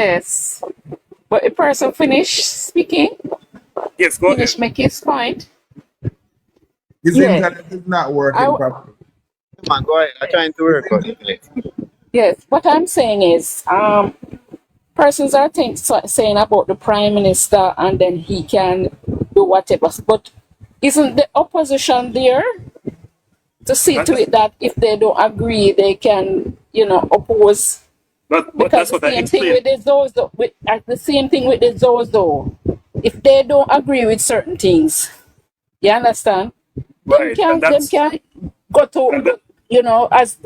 Yes. But the person finished speaking, Yes, go ahead. finished making his point. His Yeah. internet is not working I- properly. Come on, go ahead. I'm trying to work on it. Yes. What I'm saying is, persons are saying about the prime minister, and then he can do whatever. But isn't the opposition there to see to it that if they don't agree, they can, oppose? But Because that's what the I same thing explained. with the Zozo, the same thing with the Zozo. If they don't agree with certain things, you understand? Right, and Them can go to,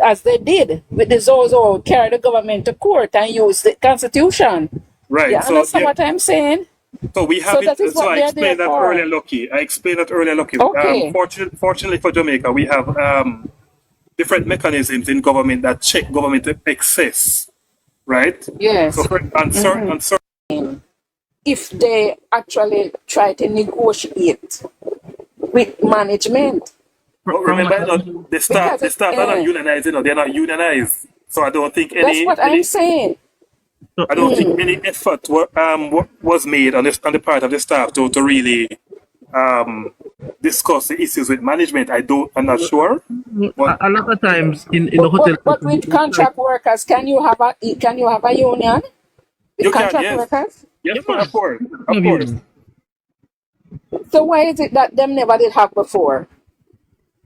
as they did with the Zozo, carry the government to court and use the constitution. right. You understand what I'm saying? So we have So it. that is So what I they are explained there that for. earlier, Lucky. Okay. Fortunately for Jamaica, we have different mechanisms in government that check government excess, right? Yes. So on certain, If they actually try to negotiate with management. but remember, the staff are not unionized. They're not unionized. So I don't think That's what I'm saying. I don't think any effort was made on the part of the staff to really discuss the issues with management. I'm not sure. But A lot of times in the hotel. But with contract workers, can you have a union? With you can, contract yes. workers? Yes, of course. So why is it that them never did have before?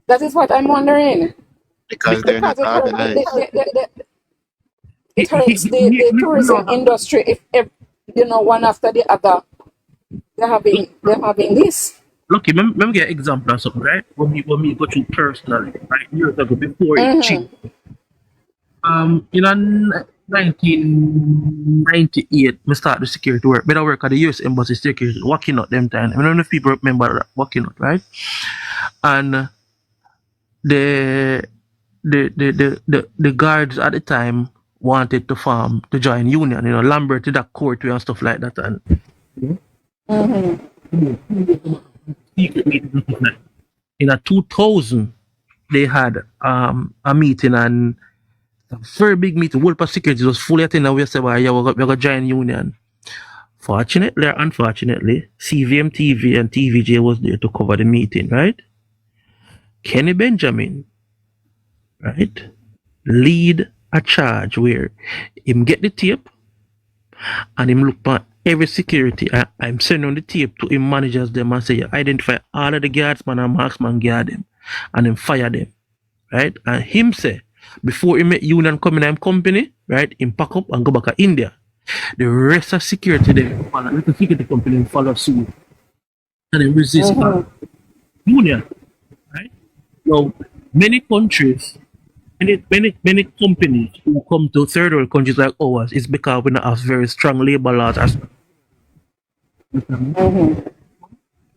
That is what I'm wondering. Because they're not organized. It hurts the tourism industry if one after the other they're having this. Lucky, let me get an example of something, right? When me go through personally, right? Years ago, before it changed. In 1998, I started the security work. But I work at the US Embassy security, walking out them time. I don't know if people remember that, walking out, right? And the guards at the time wanted to join union, Lambert did that court and stuff like that, and secret meeting and stuff like that. In 2000, they had a meeting, and a very big meeting. Whole of security was fully attended. We said, "Well, yeah, we're gonna join union." Fortunately or unfortunately, CVM TV and TVJ was there to cover the meeting, right? Kenny Benjamin, right, lead a charge where him get the tape and him look at every security. I'm sending on the tape to him managers them and say, identify all of the guardsmen and marksman guard them and then fire them, right? And him say, before he make union come in him company, right, him pack up and go back to India. The rest of security them follow, the security company follow suit and then resist union, right? Now, many countries, many companies who come to third world countries like ours is because we don't have very strong labor laws.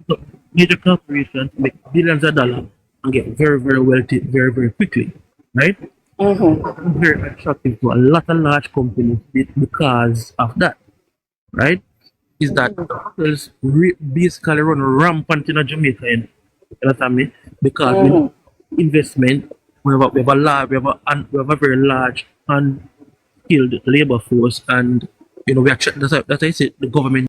So major corporations make billions of dollars and get very, very wealthy very, very quickly, right? Very attractive to a lot of large companies because of that, right? Is that the hotels basically run rampant in Jamaica, you understand me? Because we have investment, we have a very large and skilled labor force, and we are that's why I say the government,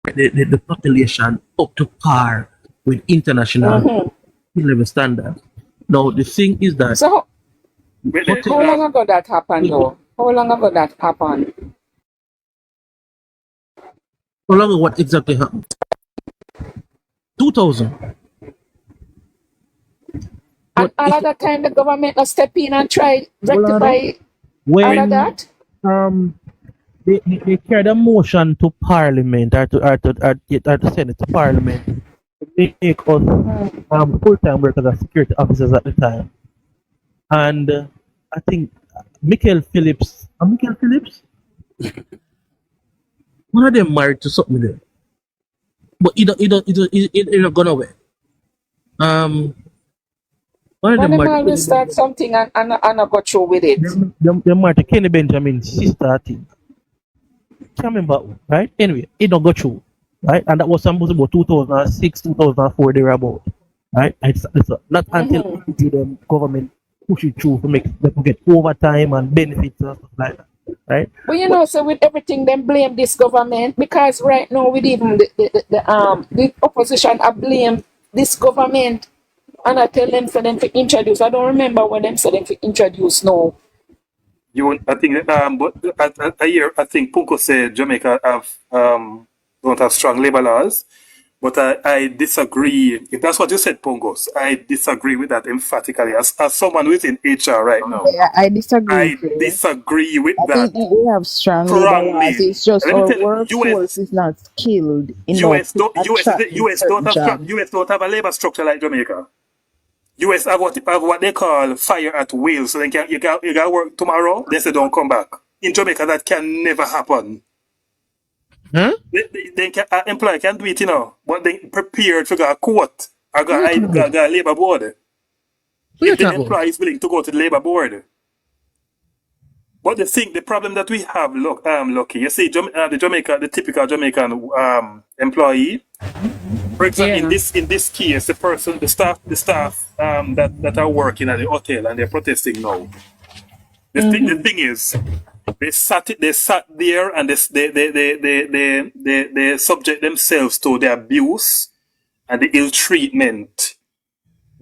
the population up to par with international level standards. Now the thing is that So how long ago that happened though? How long ago that happened? how long ago what exactly happened? 2000. And all of that time the government will step in and try rectify all of that? They carried a motion to Parliament or to Senate to Parliament. They make us full-time workers as security officers at the time, and I think Michael Phillips, one of them married to something there, but he don't gone away. One of them When them married. always start something and I go through with it. They married to Kenny Benjamin's sister, I think. Can't remember, right? Anyway, it don't go through, right? And that was supposed to be 2006, 2004, they were about, right? It's not until the government push it through to make them get overtime and benefits and stuff like that, right? But you know, so with everything, them blame this government because right now with even the opposition I blame this government and I tell them for them to introduce. I don't remember when them said them to introduce now. I think, but I hear, I think Punko said Jamaica don't have strong labor laws, but I disagree. If that's what you said, Pongos, I disagree with that emphatically. As someone who is in HR right now, Yeah, I disagree. I disagree with I that think we have strong labor laws. strongly. It's just Let me our tell you, workforce is not skilled enough to attract US certain don't have jobs. US don't have a labor structure like Jamaica. US have what they call fire at will. So you can work tomorrow. They say don't come back. In Jamaica, that can never happen. Huh? They can, employer can do it, you know, but they prepared to go a court or go a labor board. If the employer is willing to go to the labor board. But the problem that we have, Lucky, you see, the typical Jamaican employee. For example, in this case, the staff that are working at the hotel and they're protesting now. The thing is, they sat there and they subject themselves to the abuse and the ill treatment.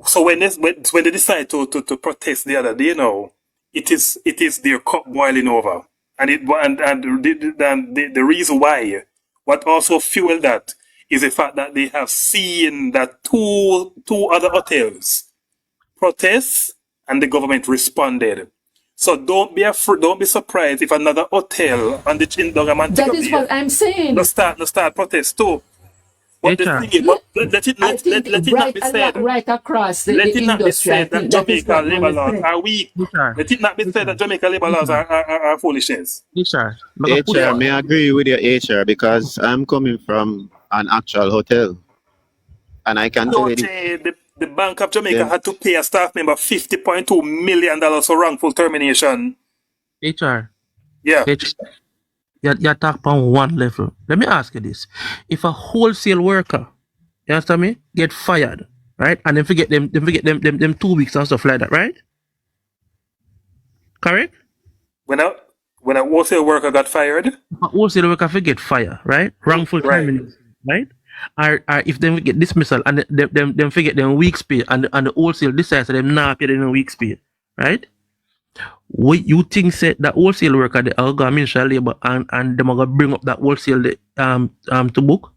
So when they decide to protest the other day, you know, it is their cup boiling over, and the reason why, what also fueled that is the fact that they have seen that two other hotels protest and the government responded. So don't be afraid, don't be surprised if another hotel on the Chindogaman That is what I'm saying. no start protest too. But the thing is, let it not be said. Right across the Let it not be industry. said that Jamaica labor laws are weak. Let it not be said that Jamaica labor laws are foolishness. HR, may I agree with your HR because I'm coming from an actual hotel. And I can tell you the Bank of Jamaica had to pay a staff member $50.2 million for wrongful termination. HR. Yeah. You're talking on one level. Let me ask you this. If a wholesale worker, you understand me, get fired, right? And then forget them 2 weeks and stuff like that, right? Correct? When a wholesale worker got fired? A wholesale worker get fired, right? Wrongful termination, right? Or if they get dismissal and them forget them week's pay and the wholesale decides that them not pay them a week's pay, right? What you think said that wholesale worker the Ministry of Labour and them are gonna bring up that wholesale to book?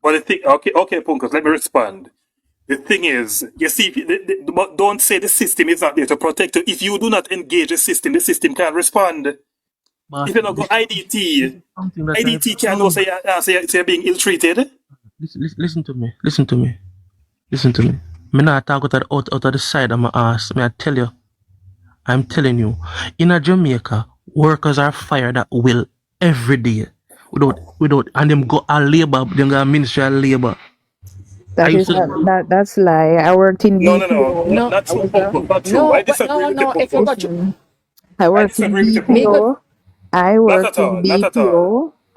Well, the thing, okay, Punkos, let me respond. The thing is, you see, but don't say the system is not there to protect you. If you do not engage the system can't respond. But if you don't go IDT can know say you're being ill-treated. Listen to me. Me not talk out of the side of my ass. I'm telling you, in a Jamaica, workers are fired at will every day. Without and them go a labor, them go a Ministry of Labour. That's lie. I worked in BPO. No, not true. Not true. I disagree with the if you got you. I worked in BPO.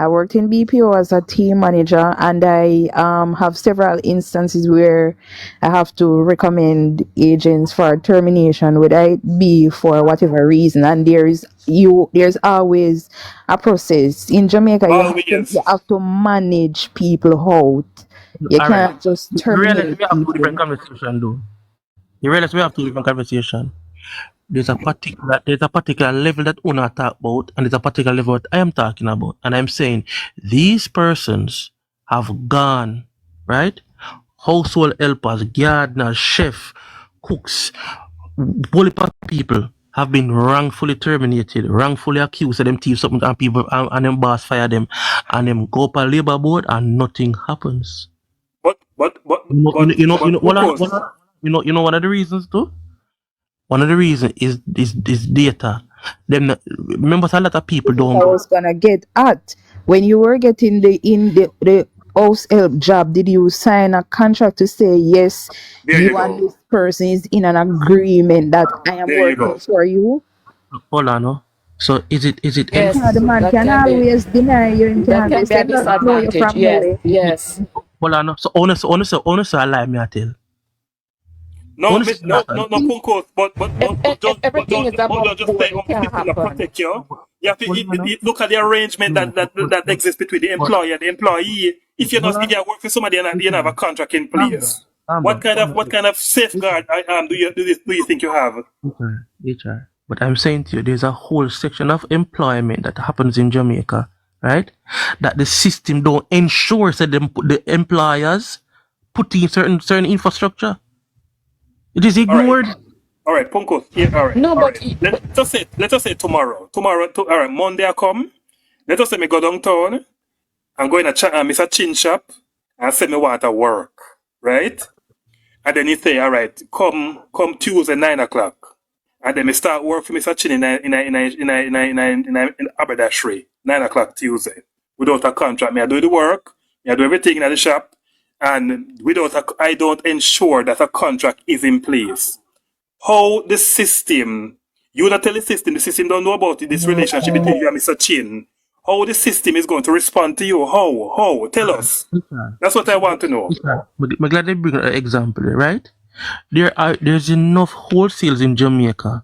I worked in BPO as a team manager, and I have several instances where I have to recommend agents for termination, would I be for whatever reason, and there's always a process. In Jamaica, you have to manage people out. You can't just terminate people. You realize we have two different conversations. There's a particular level that Una talk about, and there's a particular level that I am talking about. And I'm saying these persons have gone, right? Household helpers, gardeners, chef, cooks, whole people have been wrongfully terminated, wrongfully accused of them thief something and people and them boss fire them and them go up a labor board and nothing happens. You know one of the reasons too? One of the reasons is data. Them remember a lot of people don't. I was gonna get at when you were getting the house help job. Did you sign a contract to say yes? You and this person is in an agreement that I am working for you. Hold on, no. So is it? Yes, the man can always deny you. That can be a disadvantage. Yes. Hold on, no. So honestly, I lie me I tell. No, Only system that Punkos, but If everything is above don't just board, say, it can't this will happen. protect you. You have to look at the arrangement that exists between the employer and the employee. If you work for somebody and you don't have a contract in place, what kind of safeguard do you think you have? HR. But I'm saying to you, there's a whole section of employment that happens in Jamaica, right? That the system don't ensure that the employers put in certain infrastructure. It is ignored. All right, Punkos. Yeah, all right. No, all but right. Let us say tomorrow. All right, Monday I come. Let us say me go downtown. I'm going to chat Mr. Chin shop and say me want to work, right? And then he say, all right, come Tuesday 9 o'clock. And then me start work for Mr. Chin in Aberdashery, 9 o'clock Tuesday. Without a contract. Me I do the work, me I do everything in the shop, and I don't ensure that a contract is in place. How the system, you not tell the system don't know about this relationship between you and Mr. Chin. How the system is going to respond to you? How? Tell us. That's what I want to know. I'm glad they bring an example, right? There's enough wholesales in Jamaica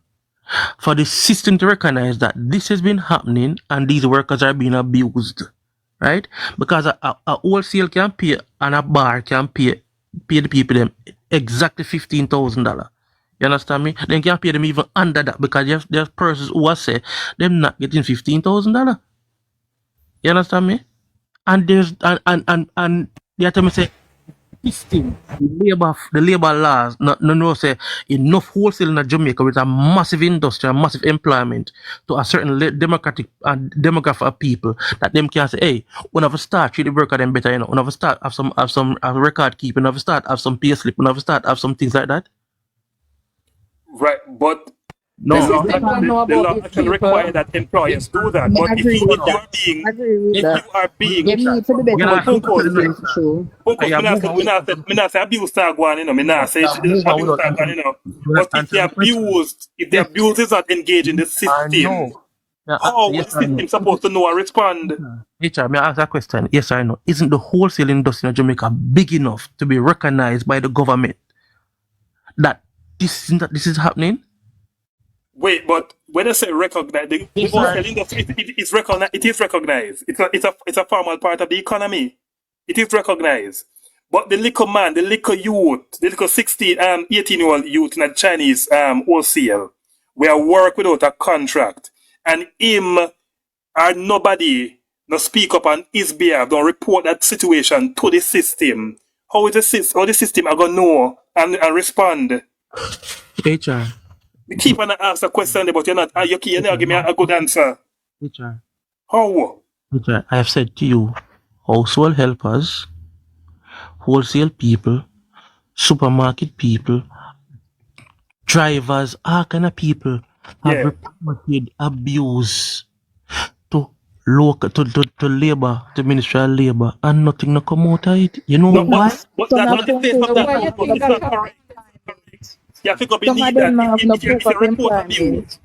for the system to recognize that this has been happening and these workers are being abused, right? Because a wholesale can pay and a bar can pay the people them exactly $15,000. You understand me? They can pay them even under that because there's persons who are say them not getting $15,000. You understand me? And there's and they tell me say system, the labor laws, no say enough wholesale in Jamaica with a massive industry and massive employment to a certain demographic of people that them can say, hey, when I start treat the worker them better, when I start have some record keeping, when I start have some pay slip, when I start have some things like that. Right, but no, the system don't know the law about these actually people. require that employers do that. But if you are being They need to be better true. me not say abuse start going, me not say abuse start going, But if the abuse is not engaged in the system, how is the system supposed to know and respond? HR, may I ask a question? Yes or no? Isn't the wholesale industry in Jamaica big enough to be recognized by the government that this is happening? Wait, but when I say recognize, the wholesale industry, it is recognized. It is recognized. It's a formal part of the economy. It is recognized. But the little man, the little youth, the little 18-year-old youth in the Chinese wholesale, where work without a contract, and him or nobody no speak up on his behalf, don't report that situation to the system. How the system are gonna know and respond? HR. You keep on ask a question, but you're not give me a good answer. HR. How? HR, I have said to you, household helpers, wholesale people, supermarket people, drivers, all kind of people have reported abuse to local to labor, to Ministry of Labor, and nothing no come out of it. You know why? But that's not the face of that. It's not correct. You have to go beneath that. If you report abuse,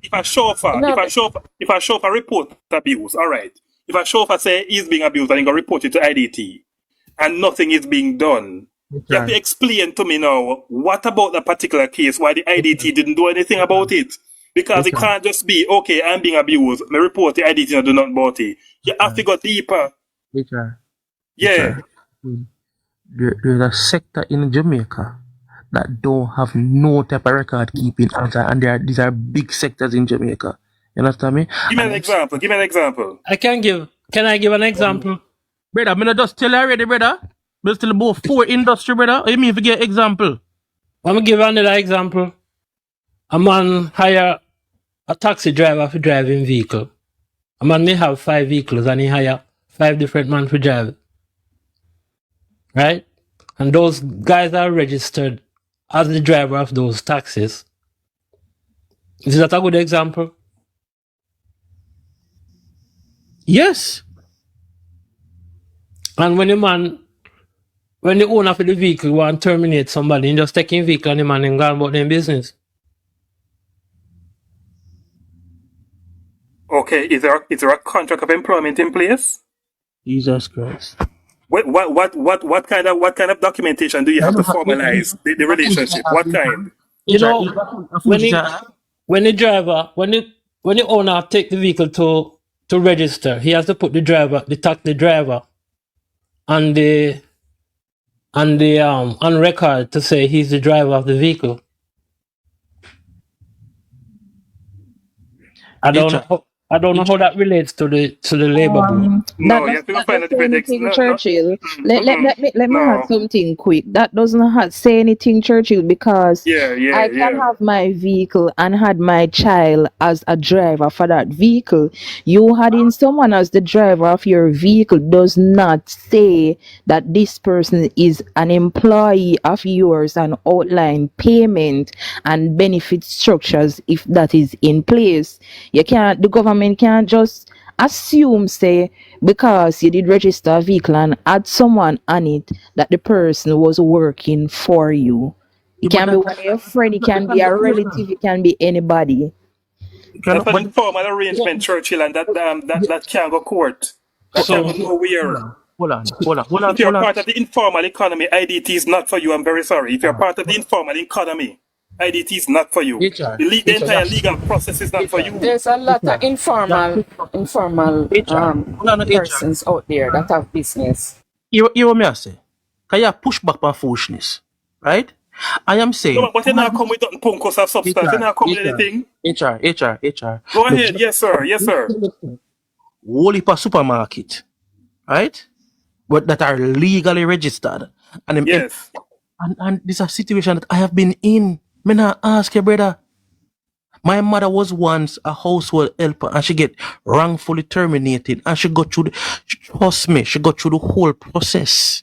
if a chauffeur report abuse, all right. If a chauffeur say he's being abused and he go report it to IDT, and nothing is being done, you have to explain to me now what about that particular case why the IDT didn't do anything about it. Because it can't just be, okay, I'm being abused, me report the IDT and do nothing about it. You have to go deeper. Yeah. There's a sector in Jamaica that don't have no type of record keeping, and these are big sectors in Jamaica. You understand me? Give me an example. Can I give an example? Brother, I'm not just tell you already, brother. But still about 4 industry, brother. What you mean if you get example? I'm gonna give another example. A man hire a taxi driver for driving vehicle. A man may have 5 vehicles and he hire 5 different men for drive. Right? And those guys are registered as the driver of those taxis. Is that a good example? Yes. And when the owner of the vehicle want to terminate somebody, he just taking vehicle and the man and go about their business. Okay, is there a contract of employment in place? Jesus Christ. What kind of documentation do you have to formalize the relationship? What kind? You know, when the owner take the vehicle to register, he has to put the taxi driver on record to say he's the driver of the vehicle. I don't know how that relates to the labor board. No, you have to find a different Churchill. Let me add something quick. That doesn't say anything, Churchill, because I can have my vehicle and had my child as a driver for that vehicle. You having someone as the driver of your vehicle does not say that this person is an employee of yours and outline payment and benefit structures if that is in place. The government can't just assume, say, because you did register a vehicle and add someone on it, that the person was working for you. It can be one of your friend, it can be a relative, it can be anybody. That's an informal arrangement, Churchill, and that can't go court. That can't go nowhere. Hold on. If you're part of the informal economy, IDT is not for you. I'm very sorry. If you're part of the informal economy, IDT is not for you. The entire legal process is not for you. There's a lot of informal persons out there that have business. You what me I say? Can you push back on foolishness, right? I am saying. No, but you not come with punkos of substance. You not come with anything. HR. Go ahead. Yes, sir. Whole heap of supermarket, right? But that are legally registered. And yes. And this is a situation that I have been in. Me not ask you, brother. My mother was once a household helper and she get wrongfully terminated and she got through she got through the whole process.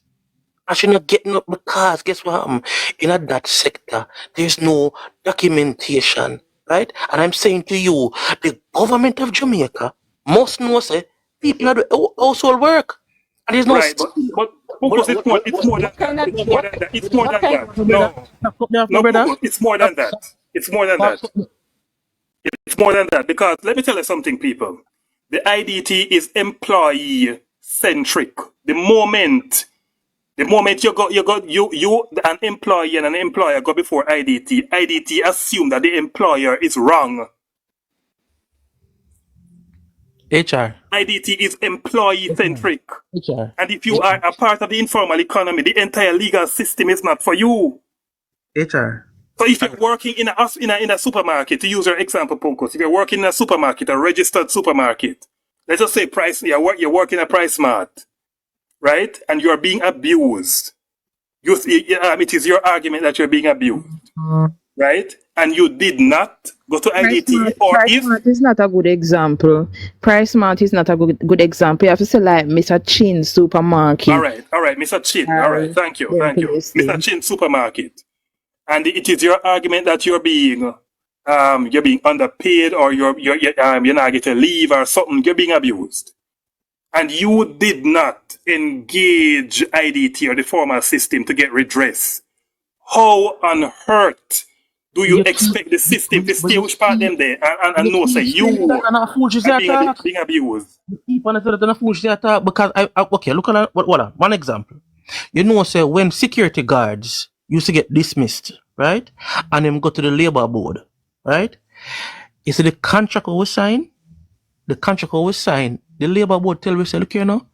And she not getting up because guess what happened? In that sector, there's no documentation, right? And I'm saying to you, the government of Jamaica must know say people are doing household work. And there's no but it's more than that. It's more than that. No, it's more than that. It's more than that because let me tell you something, people. The IDT is employee centric. The moment you an employee and an employer go before IDT assume that the employer is wrong. HR. IDT is employee-centric. HR. And if you are a part of the informal economy, the entire legal system is not for you. HR. So if you're working in a supermarket, to use your example, Punkos, if you're working in a supermarket, a registered supermarket, let's just say you're working at Price Mart, right? And you're being abused. It is your argument that you're being abused, right? And you did not go to IDT, Price Mart is not a good example. Price Mart is not a good example. You have to say like Mr. Chin Supermarket. All right, Mr. Chin. All right, thank you. Mr. Chin Supermarket. And it is your argument that you're being underpaid or you're not getting leave or something. You're being abused, and you did not engage IDT or the formal system to get redress. How on earth do you expect the system to stay which part them there and know say you are being abused? Because okay, look at one example. You know, say when security guards used to get dismissed, right? And them go to the labor board, right? You see the contract was signed. The labor board tell we say, look here now,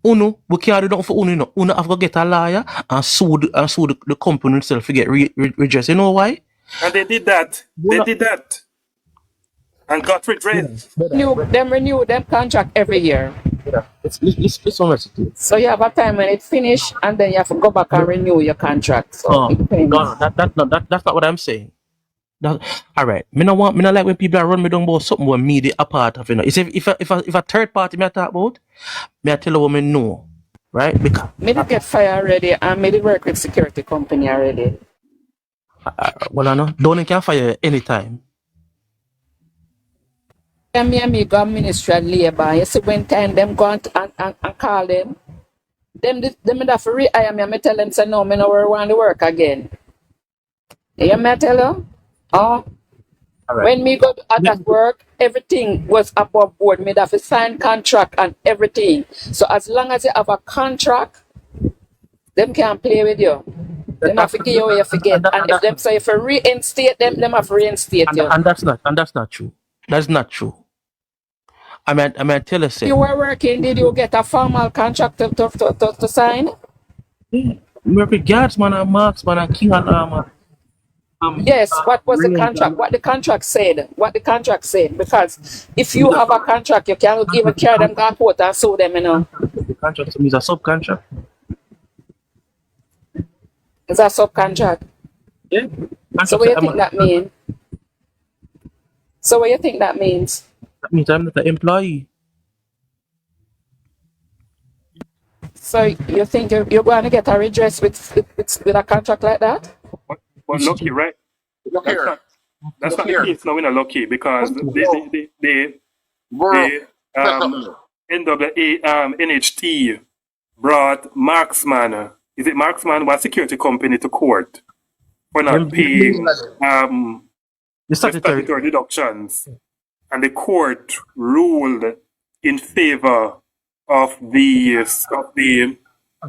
we can't do nothing for Uno. Uno have to get a lawyer and sue the company itself to get redress. You know why? And they did that. And got redress. Them renew them contract every year. It's almost so you have a time when it finish and then you have to go back and renew your contract. So that's not what I'm saying. All right. Me not like when people are run me down about something where me the a part of, you know. If a third party me I talk about, me I tell a woman no. Right? Because me did get fired already and me did work with security company already. Well I know. Don't can fire anytime. Me go Ministry of Labour. You see when time them go and call them have to rehire me and me tell them say no, me no want to work again. You hear me tell you? Oh. Right. When me go at work, everything was above board. Me have to sign contract and everything. So as long as you have a contract Them can't play with you. Them have to give you what you forget. And if them say if you reinstate them have to reinstate you. And that's not true. That's not true. I mean, tell us. You were working, did you get a formal contract to sign? We're guardsman and marksman and king and armor. Yes, what was the contract? What the contract said? What the contract said? Because if you have a contract, you cannot even carry them to court and sue them, you know. The contract to me is a subcontract. It's a subcontract. Yeah. So what do you think that means? So what do you think that means? That means I'm not an employee. So you think you're going to get a redress with a contract like that? But lucky, right? Look here. That's not the case now. We're not lucky because the NWA NHT brought Marksman. Is it Marksman? Was security company to court for not paying the statutory deductions, and the court ruled in favor of the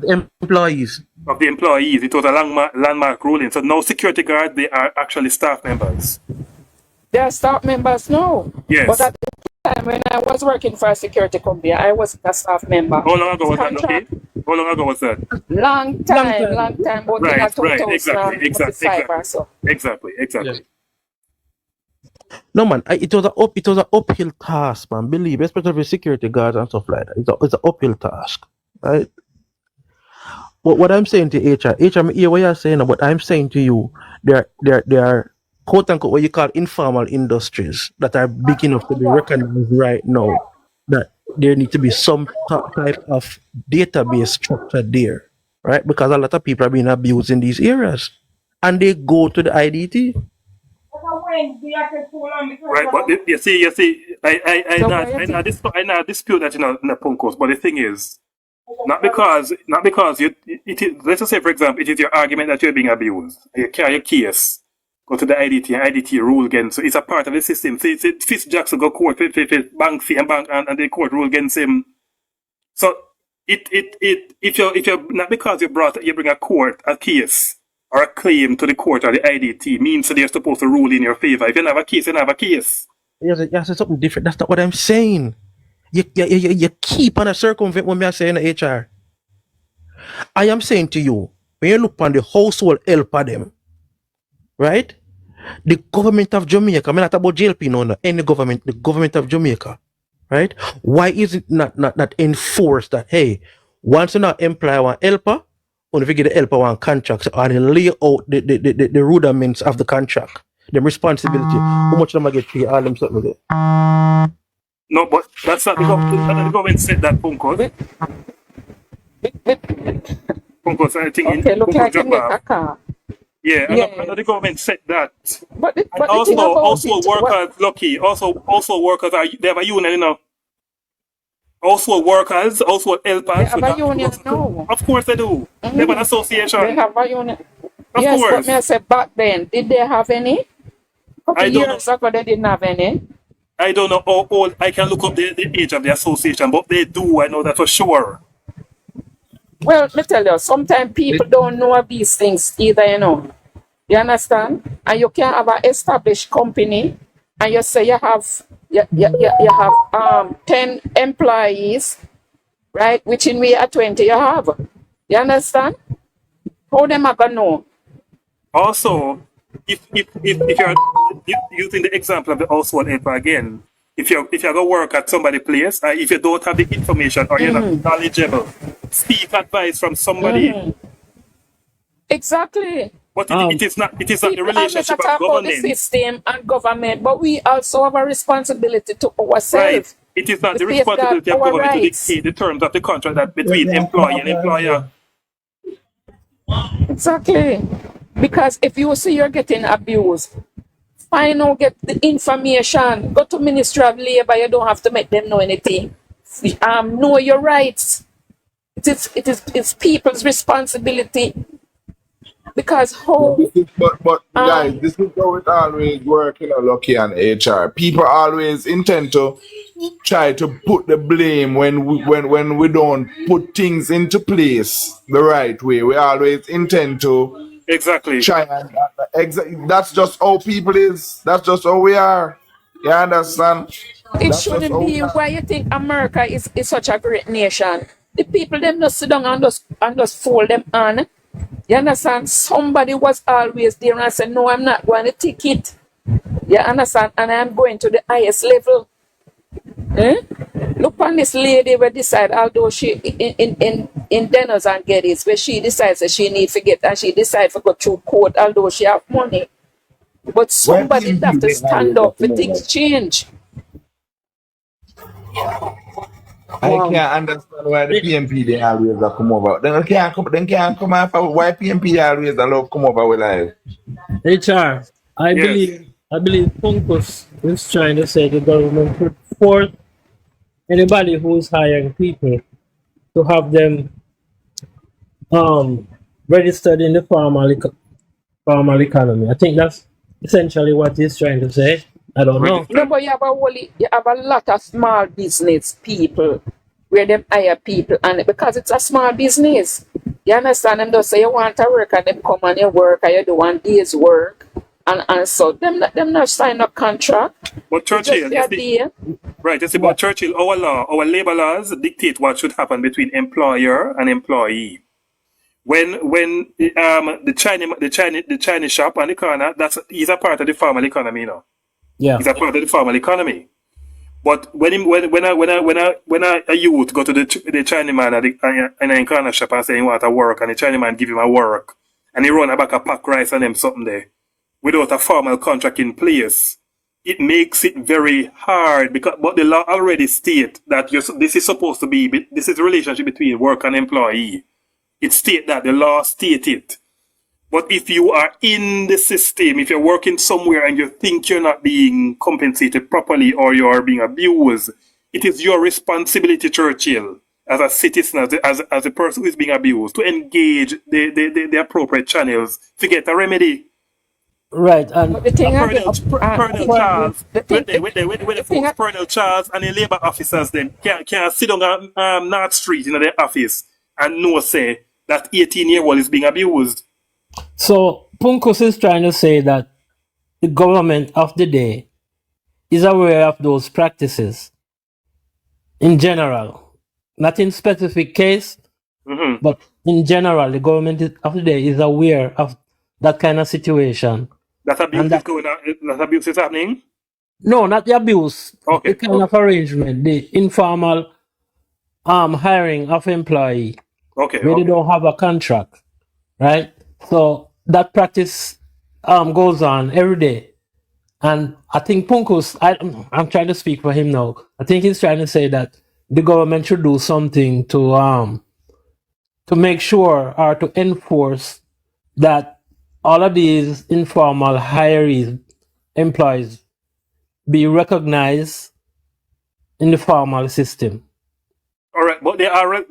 employees. Of the employees. It was a landmark ruling. So no security guard, they are actually staff members. They are staff members now. Yes. But at the time when I was working for a security company, I was a staff member. How long ago was that? Okay. How long ago was that? Long time. But Right, exactly. Or so. Exactly. Yes. No man, it was an uphill task, man. Believe, especially with security guards and stuff like that. It's an uphill task, right? But what I'm saying to HR, I hear what you're saying, but I'm saying to you, there are quote unquote what you call informal industries that are big enough to be recognized right now. That there need to be some type of database structure there, right? Because a lot of people are being abused in these areas, and they go to the IDT. Right, but you see, I not dispute that in a Punkos, but the thing is, not because let's just say, for example, it is your argument that you're being abused. You carry a case, go to the IDT, and IDT rule against. So it's a part of the system. See, Fitz Jackson go court, bank fee and the court rule against him. So if you're not because you bring a case or a claim to the court or the IDT means that they're supposed to rule in your favor. If you don't have a case, you don't have a case. You say something different. That's not what I'm saying. You keep on a circumvent when I say in the HR. I am saying to you, when you look on the household help of them, right? The government of Jamaica, I'm not about JLP no, any government, the government of Jamaica, right? Why is it not enforced that, hey, once you not employ one helper, or if you get the helper one contract, and lay out the rudiments of the contract, the responsibility, how much them I get paid, all them stuff with it. No, but that's not the government said that, Punkos. Punkos, I think okay, look like you make a car. Yeah, and the government said that. But also workers, lucky. Also workers they have a union, you know. Also workers, also helpers. They have a union now. Of course they do. Mm-hmm. They have an association. They have a union. Of yes, course. But me I say back then, did they have any? A couple years ago they didn't have any. I don't know how old. I can look up the age of the association, but they do. I know that for sure. Well, let me tell you, sometimes people don't know these things either, you know. You understand? And you can have an established company, and you say you have 10 employees, right? Which in we are 20 you have. You understand? How them are gonna know? Also, if you're using the example of the household helper again, if you're gonna work at somebody's place, if you don't have the information or you're not knowledgeable, seek advice from somebody. Exactly. But it is not the relationship of government. The system and government, but we also have a responsibility to ourselves. Right. It is not the responsibility of government to dictate the terms of the contract that between employee and employer. Exactly. Because if you see you're getting abused, find out, get the information, go to Ministry of Labour, you don't have to make them know anything. Know your rights. It's people's responsibility. Because but guys, this is how it always works, you know, Lucky and HR. People always intend to try to put the blame when we don't put things into place the right way. We always intend to Exactly. try and that's just how people is. That's just how we are. You understand? It That's just shouldn't how we be. are. Why you think America is such a great nation? The people them just sit down and just fold them on. You understand? Somebody was always there and said, no, I'm not going to take it. You understand? And I'm going to the highest level. Eh? Look on this lady where decide, although she in Dennis and Geddes, where she decides that she need to get and she decide to go through court, although she have money. But Why somebody PMP have to they stand always up for come things over? change. I can't understand why the PMP they always come over. Then can't come after why PMP always love come over with life. HR, Yes. I believe Punkus is trying to say the government should force anybody who is hiring people to have them registered in the formal economy. I think that's essentially what he's trying to say. I don't know. No, Registered. but you have a lot of small business people where them hire people, and because it's a small business, you understand them just say you want to work and them come and you work and you do 1 day's work and so them not sign up contract. But It's just Churchill, you their see, day. right, you see, but What? Churchill, our labor laws dictate what should happen between employer and employee. When the Chinese shop on the corner, he's a part of the formal economy, you know. Yeah. He's a part of the formal economy. But when a youth go to the Chinese man at in a corner shop and say he want to work, and the Chinese man give him a work, and he run a back a pack rice and them something there, without a formal contract in place, it makes it very hard but the law already state that this is supposed to be this is a relationship between work and employee. It state that the law state it. But if you are in the system, if you're working somewhere and you think you're not being compensated properly or you're being abused, it is your responsibility, Churchill, as a citizen, as a person who is being abused, to engage the appropriate channels to get a remedy. Right. But And the thing Pernell apparently, Charles, the with thing the the thing folks, Pernell Charles and the labor officers then can sit on North Street in the office and know say that 18-year-old is being abused. so Punkus is trying to say that the government of the day is aware of those practices in general, not in specific case, Mm-hmm. but in general, the government of the day is aware of that kind of situation, That and abuse is that going on. That abuse is happening. no, not the abuse, the Okay. kind of arrangement, the informal hiring of employee Okay. where they don't have a contract, right? So that practice goes on every day. And I think Punkus, I'm trying to speak for him now. I think he's trying to say that the government should do something to make sure or to enforce that all of these informal hirees, employees, be recognized in the formal system. All right, but they are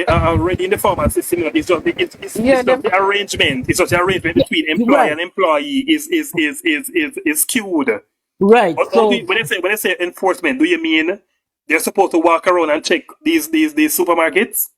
already in the formal system. It's just the arrangement. It's just the arrangement Yeah, between employer right, and employee is skewed. right. But So when I say enforcement, do you mean they're supposed to walk around and check these supermarkets?